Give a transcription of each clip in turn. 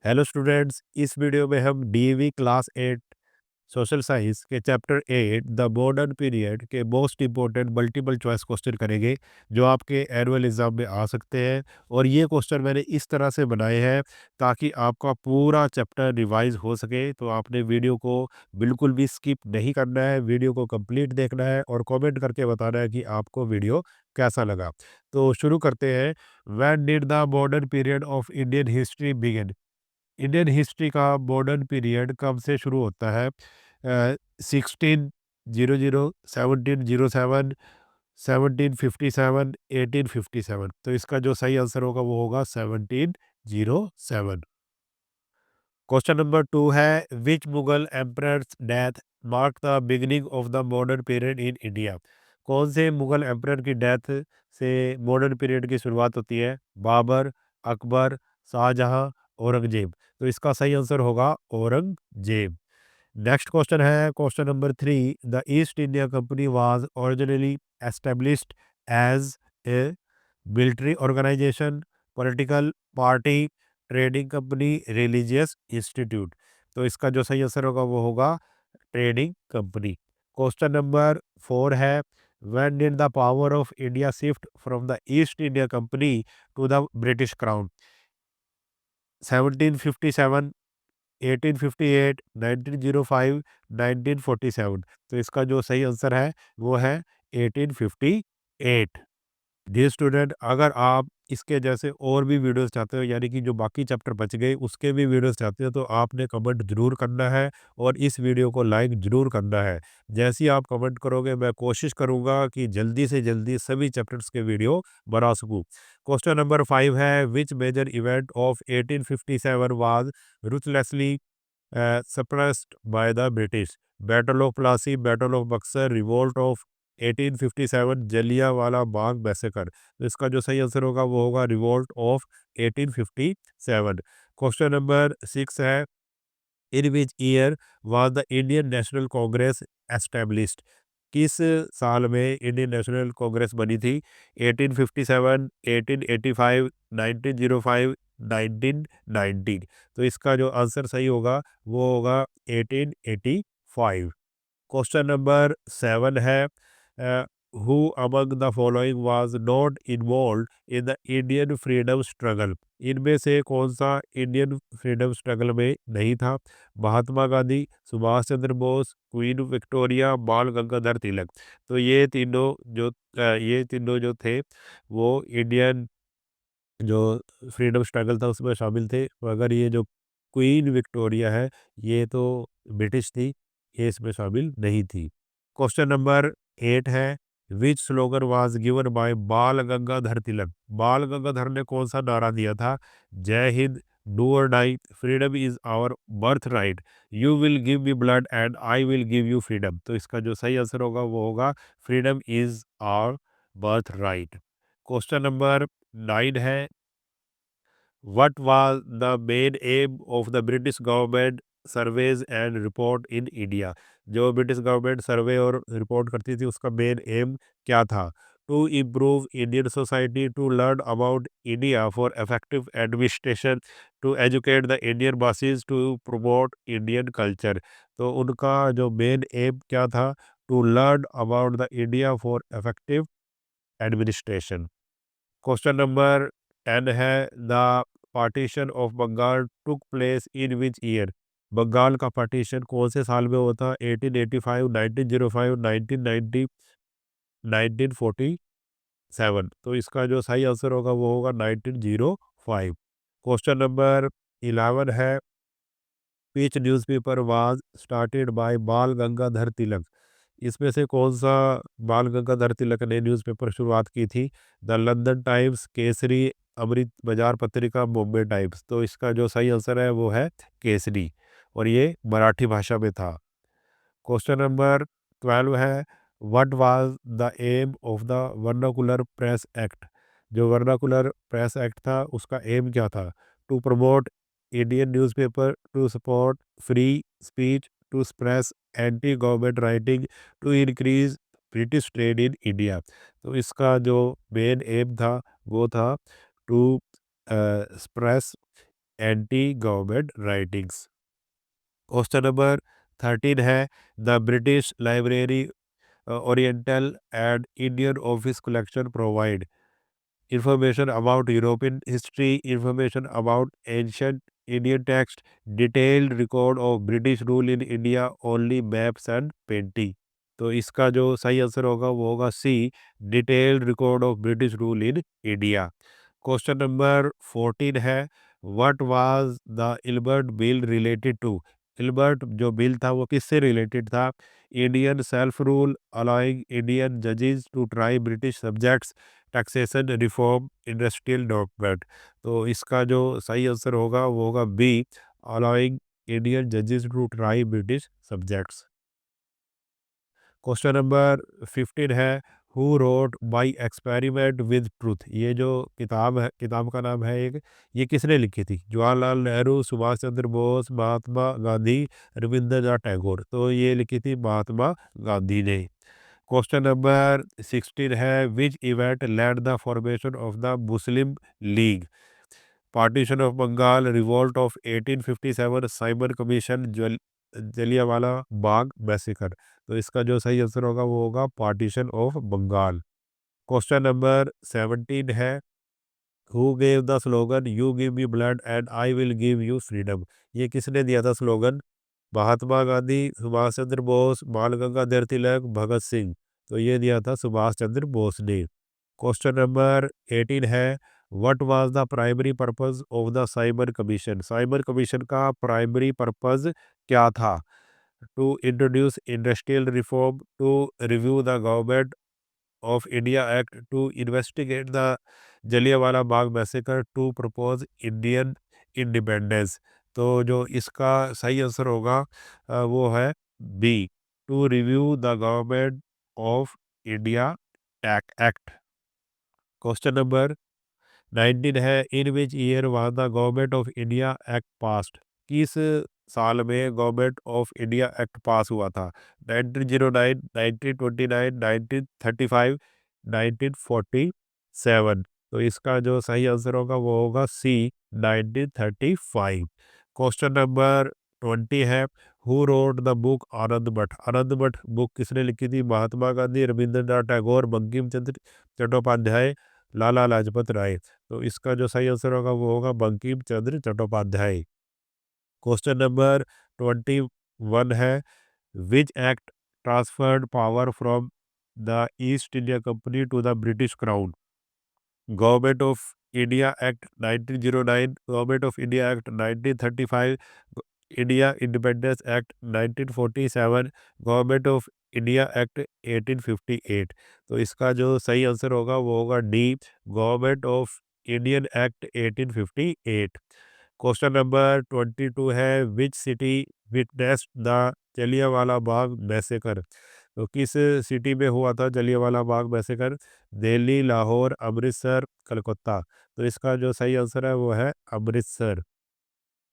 Hello students, इस video में हम डीवी क्लास 8 सोशल साइंस के चैप्टर 8 द मॉडर्न पीरियड के most important multiple choice question करेंगे जो आपके एनुअल एग्जाम में आ सकते हैं। और ये क्वेश्चन मैंने इस तरह से बनाए हैं ताकि आपका पूरा चैप्टर रिवाइज हो सके। तो आपने वीडियो को बिल्कुल भी स्किप नहीं करना है, वीडियो को कंप्लीट देखना है और कमेंट करके बताना है कि आपको वीडियो कैसा लगा। तो शुरू करते हैं। When did the modern period of Indian history begin? Indian history का मॉडर्न पीरियड कब से शुरू होता है? 1600, 1707, 1757, 1857। तो इसका जो सही आंसर होगा वो होगा 1707। क्वेश्चन नंबर 2 है, which Mughal emperor's death mark the beginning of the modern period in India? कौन से मुगल एम्परर की डेथ से मॉडर्न पीरियड की शुरुआत होती है? बाबर, अकबर, शाहजहां, औरंगजेब। तो इसका सही आंसर होगा औरंगजेब। नेक्स्ट क्वेश्चन है question number 3, the East India Company was originally established as a military organisation, political party, trading company, religious institute. तो इसका जो सही आंसर होगा वो होगा ट्रेडिंग कंपनी। क्वेश्चन नंबर 4 है, when did the power of India shift from the East India company to the British crown? 1757, 1858, 1905, 1947। तो इसका जो सही आंसर है वो है 1858। डियर स्टूडेंट, अगर आप इसके जैसे और भी वीडियोस चाहते हो, यानी कि जो बाकी चैप्टर बच गए उसके भी वीडियोस चाहते हो, तो आपने कमेंट जरूर करना है और इस वीडियो को लाइक जरूर करना है। जैसे ही आप कमेंट करोगे मैं कोशिश करूंगा कि जल्दी से जल्दी सभी चैप्टर्स के वीडियो बना सकूं। क्वेश्चन नंबर 5 है, which major event of 1857 was ruthlessly suppressed by the British? Battle of Plassey, battle of Buxar, revolt of 1857, Jallianwala Bagh massacre. तो इसका जो सही आंसर होगा वो होगा रिवोल्ट ऑफ 1857। क्वेश्चन नंबर 6 है, in which year was the Indian National Congress established? किस साल में इंडियन नेशनल कांग्रेस बनी थी? 1857, 1885, 1905, 1919। तो इसका जो आंसर सही होगा वो होगा 1885। क्वेश्चन नंबर 7 है, who among the following was not involve in the Indian freedom struggle? इनमें से कौन सा इंडियन फ्रीडम स्ट्रगल में नहीं था? महात्मा गांधी, सुभाष चंद्र बोस, क्वीन विक्टोरिया, बाल गंगाधर तिलक। तो ये तीनों जो थे वो इंडियन जो फ्रीडम स्ट्रगल था उसमें शामिल थे, मगर ये जो क्वीन विक्टोरिया है ये तो ब्रिटिश थी, ये इसमें शामिल नहीं थी। क्वेश्चन नंबर 8 है, विच स्लोगन वाज गिवन बाय बाल गंगाधर तिलक? बाल गंगाधर ने कौन सा नारा दिया था? Jai Hind, do or die, freedom is our birthright, you will give me blood and I will give you freedom. तो इसका जो सही आंसर होगा वो होगा freedom is our birthright. Question number 9 है, what was the main aim of the British government surveys and report in India? जो British government survey और रिपोर्ट करती थी उसका मेन एम क्या था? To improve Indian society, to learn about India for effective administration, to educate the Indian masses, to promote Indian culture. तो उनका जो मेन एम क्या था? To learn about the India for effective administration. Question number 10 है, the partition of Bengal took place in which year? Bengal का partition कौन से साल में हुआ था? 1885, 1905, 1990, 1947। तो इसका जो सही आंसर होगा वो होगा 1905। क्वेश्चन नंबर 11 है, विच न्यूज़पेपर वाज स्टार्टेड बाय बाल गंगाधर तिलक? इसमें से कौन सा बाल गंगाधर तिलक ने न्यूज़पेपर शुरुआत की थी? द लंदन टाइम्स, केसरी, अमृत बाजार पत्रिका, बॉम्बे टाइम्स। तो इसका जो सही आंसर है वो है केसरी और ये मराठी भाषा में था। क्वेश्चन नंबर 12 है, what was the aim of the vernacular press act? जो वर्नाकुलर प्रेस एक्ट था उसका एम क्या था? To promote Indian newspaper, to support free speech, to suppress anti government writing, to increase British trade in India. तो इसका जो main aim था वो था to suppress anti government writings. Question number 13 है the British library oriental and Indian office collection provide information about European history, information about ancient Indian text, detailed record of British rule in India, only maps and painting। तो इसका जो सही answer होगा वो होगा C, detailed record of British rule in India. Question number 14 है what was the Ilbert Bill related to. Ilbert जो Bill था वो किससे रिलेटेड था? Indian self rule, allowing Indian जजेस to try British subjects, taxation reform, industrial development. तो इसका जो सही आंसर होगा वो होगा बी, अलाउइंग इंडियन जजेस to try British subjects. Question number 15 है who wrote by experiment with truth. ये जो किताब है, किताब का नाम है एक, ये किसने लिखी थी? जवाहरलाल नेहरू, सुभाष चंद्र बोस, महात्मा गांधी, रविंद्रनाथ टैगोर। तो ये लिखी थी महात्मा गांधी ने। क्वेश्चन नंबर 16 है which event led the formation of the Muslim League? Partition of Bengal, revolt of 1857, Simon commission, Jallianwala Bagh massacre. तो इसका जो सही आंसर होगा वो होगा partition of Bengal. Question number 17 है who gave the slogan you give me blood and I will give you freedom. ये किसने दिया था स्लोगन? महात्मा गांधी, सुभाष चंद्र बोस, बाल गंगाधर तिलक, भगत सिंह। तो ये दिया था सुभाष चंद्र बोस ने। क्वेश्चन नंबर 18 है what was the primary purpose of the Simon Commission. Simon Commission का प्राइमरी पर्पस क्या था? To introduce industrial reform, to review the Government of India Act, to investigate the Jallianwala Bagh massacre, to propose Indian independence. तो जो इसका सही answer होगा वो है B, to review the Government of India Act. Question number 19 है in which year was the Government of India act passed. किस साल में गवर्नमेंट ऑफ इंडिया एक्ट पास हुआ था? 1909, 1929, 1935, 1947। तो इसका जो सही आंसर होगा वो होगा सी, 1935। क्वेश्चन नंबर 20 है हु रोड द बुक आनंद मठ। आनंद मठ बुक किसने लिखी थी? महात्मा गांधी, रविंद्रनाथ टैगोर, बंकिम चंद्र चट्टोपाध्याय, लाला लाजपत राय। तो इसका जो सही आंसर होगा वो होगा बंकिम चंद्र चट्टोपाध्याय। क्वेश्चन नंबर 21 है which act transferred power from the East India company to the British crown? Government of India act 1909, government of India act 1935, India independence act 1947, government of India act 1858। तो इसका जो सही answer होगा वो होगा D, government of Indian act 1858। Question number 22 है which city witnessed the Jallianwala Bagh massacre. तो किस सिटी में हुआ था जलियांवाला बाग मैसेकर? दिल्ली, लाहौर, अमृतसर, कलकत्ता। तो इसका जो सही आंसर है वो है अमृतसर।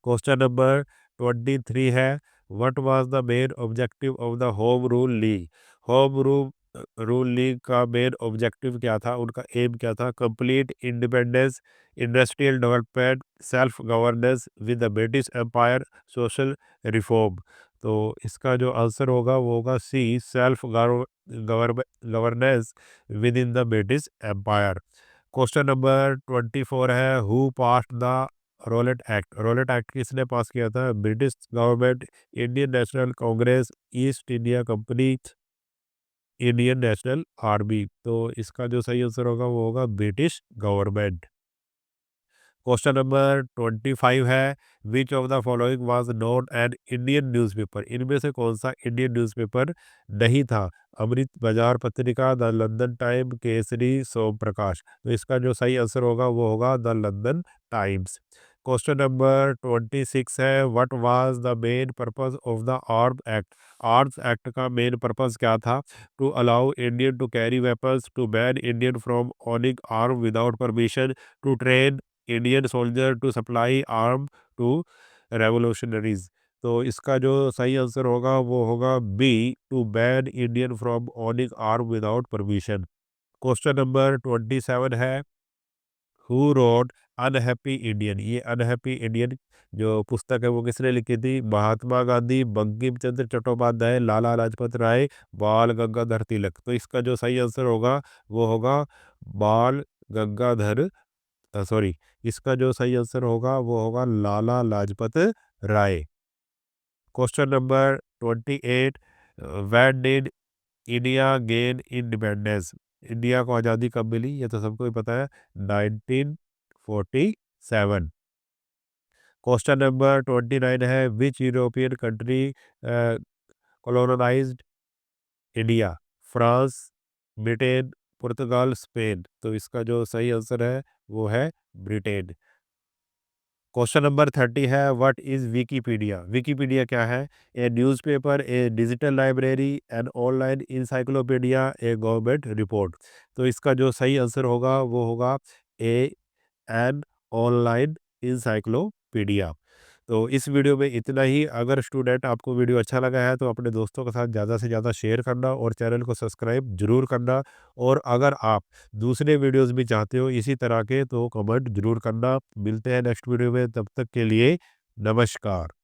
क्वेश्चन नंबर 23 है what was the main objective of the Home Rule League. Home Rule League का मेन ऑब्जेक्टिव क्या था? उनका एम क्या था? Complete independence, industrial development, self governance with the British Empire, social reform. तो इसका जो आंसर होगा वो होगा C, self governance within the British Empire. Question number 24 है who passed the Rowlatt Act. Rowlatt Act किसने पास किया था? British government, Indian National Congress, east India company, Indian national army. तो इसका जो सही आंसर होगा वो होगा ब्रिटिश गवर्नमेंट। क्वेश्चन नंबर 25 है which of the following was not an Indian newspaper. इनमें से कौन सा इंडियन न्यूज़पेपर नहीं था? Amrit Bazar Patrika, the London time, Kesari, Som Prakash. तो इसका जो सही आंसर होगा वो होगा the London times. Question number 26 है what was the main purpose of the arms act. Arms act का मेन पर्पस क्या था? To allow Indian to carry weapons, to ban Indian from owning arm without permission, to train Indian soldier, to supply arm to revolutionaries. तो इसका जो सही answer होगा वो होगा B, to ban Indian from owning arm without permission. Question number 27 है who wrote unhappy Indian. ये unhappy Indian जो पुस्तक है वो किसने लिखी थी? महात्मा गांधी, बंकिम चंद्र चट्टोपाध्याय, लाला लाजपत राय, बाल गंगाधर तिलक। तो इसका जो सही आंसर होगा वो होगा बाल गंगाधर, सॉरी, इसका जो सही आंसर होगा वो होगा Lala Lajpat Rai. Question number 28, when did India gain independence? India को आज़ादी कब मिली? ये तो सबको ही पता है, 1947। क्वेश्चन नंबर 29 है, which European country colonized India? France, Britain, Portugal, Spain. तो इसका जो सही आंसर है वो है ब्रिटेन। क्वेश्चन नंबर 30 है, व्हाट इज़ विकीपीडिया? विकीपीडिया क्या है? ए newspaper, A digital library, an online encyclopedia, A government report. तो इसका जो सही आंसर होगा वो होगा ए एन ऑनलाइन इंसाइक्लोपीडिया। तो इस वीडियो में इतना ही। अगर स्टूडेंट आपको वीडियो अच्छा लगा है तो अपने दोस्तों के साथ ज़्यादा से ज़्यादा शेयर करना और चैनल को सब्सक्राइब ज़रूर करना। और अगर आप दूसरे वीडियोस भी चाहते हो इसी तरह के तो कमेंट ज़रूर करना। मिलते हैं नेक्स्ट वीडियो में, तब तक के लिए नमस्कार।